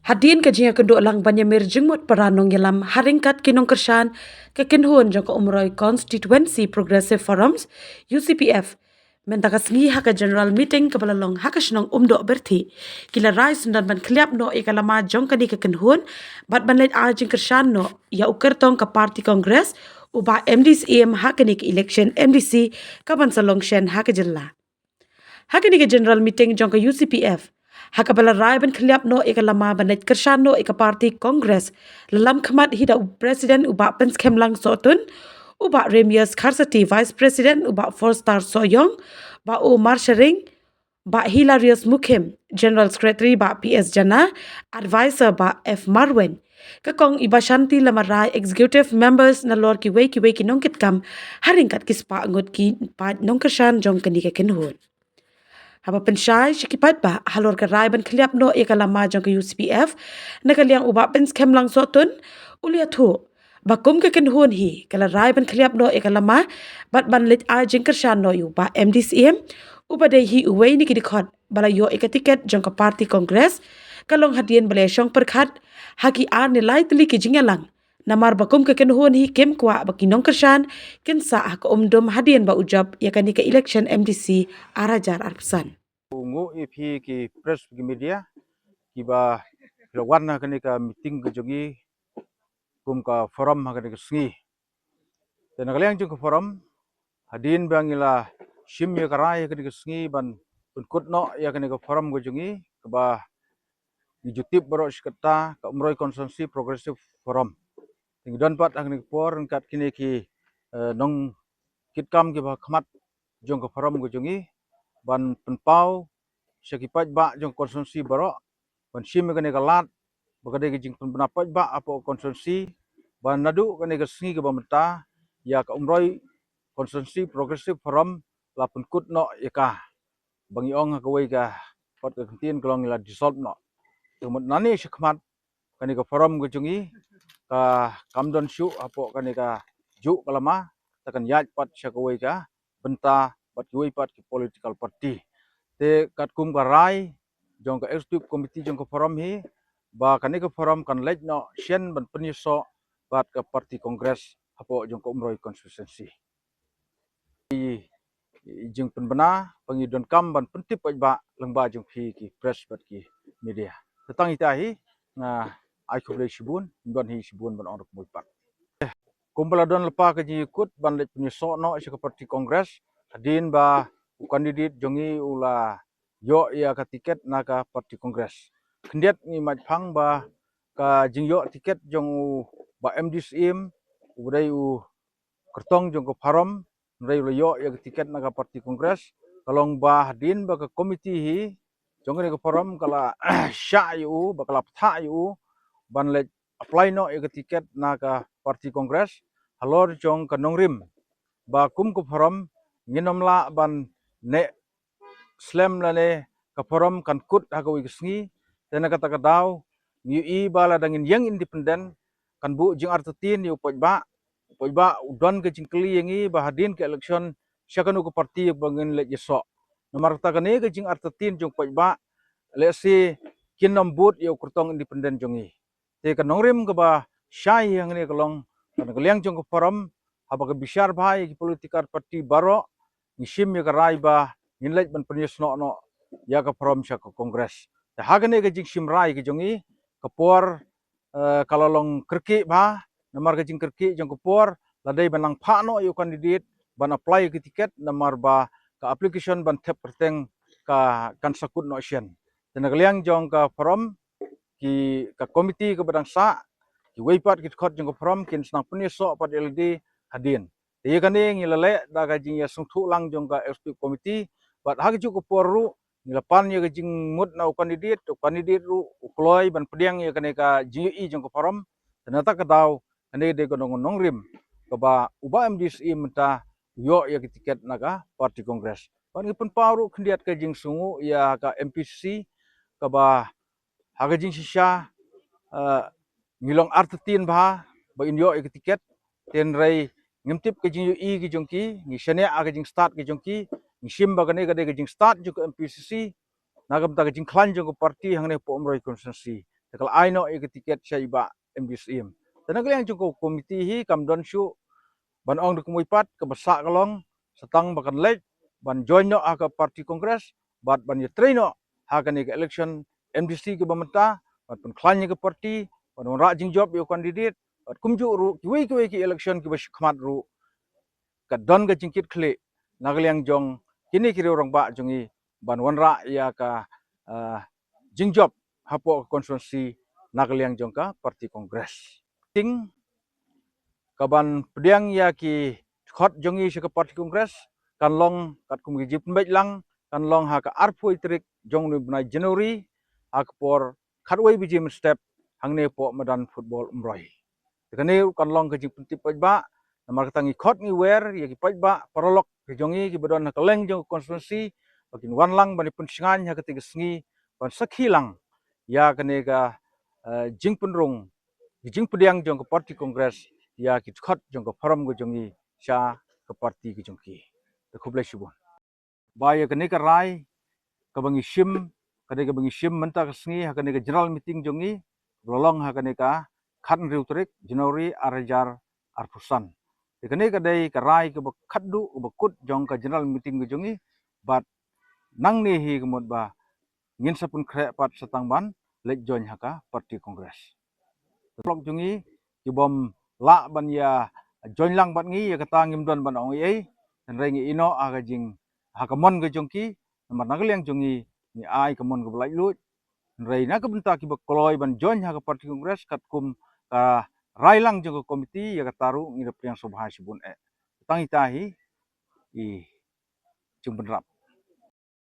Hadin ka jinga kendo lang banyamir jengmut paranong yalam haringkat kinong kersan ke kinhuan jong ka umroy Constituency Progressive Forums UCPF mentaka sengi haka general meeting ke balalong haka senong berti kila rai sundan ban kliap no ikalama jong kani ke kinhuan bat ban leit ajing kersan no ya ukertong ka parti kongres uba MDC haka ni ke election MDC kaban salong shen haka jella haka ni ke general meeting jong ka UCPF Hakabala rai ban khliap no ikalama banait kershan no ika parti kongres lalam khamat hida president uba pens khemlang sotun uba remias kharsati vice president uba four star soyong ba o marsharing ba hilarious mukhem general secretary ba PS jana advisor ba F marwen kakong iba shanti lama rai executive members na lor ki wei ki nongkit kam haringkat kispa ngot ki pa nongkershan jong kani ke kenhun Haba pensyai syikipat ba halor ke rai ban kliap no eka lama jong ke UCPF na kaliang uba pens kem lang sotun ulia thu bakum ke kenhun hi kala rai ban kliap no eka lama bat ban lit a jing kershan no yu ba MDCM uba dei hi uwei ni kidikot bala yo eka tiket jong ke parti kongres kalong hadien bale syong perkhat haki a nilai teli ki jingalang Namar bakum ke kenhun hi kem kwa bakinong kershan kensa hak umdum hadien ba ujab yakani ke election MDC arajar arpsan. Ungu ipi ki press ki media kiba lawan kani ka meeting ke jongi kum ka forum kani ka sngi dan kalian jung ka forum hadin bangila shim ya karai kani ka sngi ban unkut no ya kani ka forum ke jongi kaba dijutip baro sekata ka umroi konsensi progressive forum ting don pat kani por kat kini ki nong kitkam ki ba khmat jong ka forum ke jongi ban penpau sekipat ba jong konsumsi baro ban sim kene kalat bagade ke jing pendapat ba apa konsumsi ban nadu kene ke sengi ke bamta ya ka umroi konsumsi progressive forum la penkut no yaka bangi ong ka wei ka pot ke tin kolong la dissolve no tumut nani sekmat kene ke forum ke jungi ka kamdon syu apa kene ka ju kalama takan yaj pat syakawei ka benta pat wei pat ke political party te kat kum ka rai jong ka executive committee jong ka forum hi ba kani ka forum kan lej no shen ban penyeso bat ka parti kongres hapo jong ka umroi constituency jing penbena pengidon kam ban pentip ba lengba jong phi ki press bat ki media tetang ita hi na ai khoble sibun don hi sibun ban orok mulpat kumpala don lepa ka ji ikut ban lej penyeso no ka parti kongres adin ba kandidat jongi ula yo ya ka tiket na ka parti kongres kendiat ni majpang ba ka jing yo tiket jong ba MDCM udai u kertong jong ko parom udai yo ya ka tiket na ka parti kongres kalong ba hadin ba ka komiti hi jong ni ka parom kala sya yu ba kala ptha yu ban le apply no ya ka tiket na ka parti kongres halor jong ka nongrim ba kum ko parom nginom la ban ne slam la ne kaporom kan kut hagawi kesngi dan kata kadau ngi i bala dangin yang independen kan bu jing artetin yu pojba udon ke jingkeli yangi bahadin ke election syakanu ke parti bangin le jesok nomor kata kane ke jing artetin jung pojba le si kinom but yu kurtong independen jongi te kan nongrim ke ba syai yang ni kelong kan keliang jung ke forum haba ke bisyar bhai ki politikar parti baro ngisim ya karai ba nginlej ban penyus no ya ka forum sya ka kongres ta hagane ke jing simrai ke jongi kapor kalalong kerki ba namar ke jing kerki jong kapor ladai banang pha no yu kandidat ban apply ke tiket namar ba ka application ban thep perteng ka kan sakut no sien dan kaliang jong ka forum ki ka komiti ke badang sa ki weipat ki khot jong ka forum kin snang penyus so pat LD hadin ye kane ngilale da ka jing ya sungthu lang jong ka executive committee bat hak ju ko poru nilapan ye jing mut na kandidat ru ukloi ban pediang ye kane ka GUI jong ko forum ternyata ka daw kane de ko nong rim ka ba uba MDC menta yo ye tiket naga parti kongres ban ipun paru kendiat ka jing sungu ya ka MPC ka ba hak jing sisya ngilong artetin ba inyo ye tiket ten rai ngimtip ke jing UI ki jongki ngi shane a ke jing start ke jongki ngi simba kane ke jing start ju MPCC nagam ta ke jing klan jong parti hangne po umroi konsensi Kalau aino ik tiket saya iba MDCM. Tanang yang jongko komiti hi kam don shu ban ong duk muipat ke besak kalong setang bakan lek ban join no aga parti kongres bat ban ye traino hagan ke election MDC ke bamenta bat pun klanya ke parti ban ora jing job yo kandidat bat kumju ru kiwi ki election ke bas khmat ru ka don ga jingkit khle nagliang jong kini kiri orang ba jongi ban wanra ya ka jing job hapo konstitusi nagliang jong ka parti kongres ting kaban pediang ya ki khot jongi se ke parti kongres kan long kat kum gi jip mbej lang kan long ha ka arpui trik jong ni bnai Januari ak por khatwei bi jim step hangne po madan football umroi tekane kan long ke jip tip ba namar tangi khot ni wer ya ki ba parolok ke jongi ki badon ka leng jong konstitusi bakin wan lang bani pun singan ha ketiga sengi ban sakhi lang ya kane ka jing punrung jing pediang jong ke parti kongres ya ki khot jong ko forum go jongi sha ke parti ki jongki te khublai shibon ba ya kane ka rai ka bangi shim kane ka bangi shim menta ka sngi ha kane ka general meeting jongi lolong ha kane ka khan riutrik Januari arajar arpusan te kane ka dai ka rai ka khaddu ba kut jong ka general meeting go jongi bat nang ne hi gmod ba ngin sapun khre pat satang ban lek join ha ka parti kongres blok jongi ki bom la ban ya join lang ban ngi ya kata ngim don ban ong ei dan rengi ino aga jing hakamon ga jongki namar nagliang jongi ni ai kamon ga blai lut rei na ka benta ki bakloi ban join ha ka parti kongres kat kum ka rai lang jong komiti ya kataru ngi priang sobha sibun e tangi tahi i jung benrap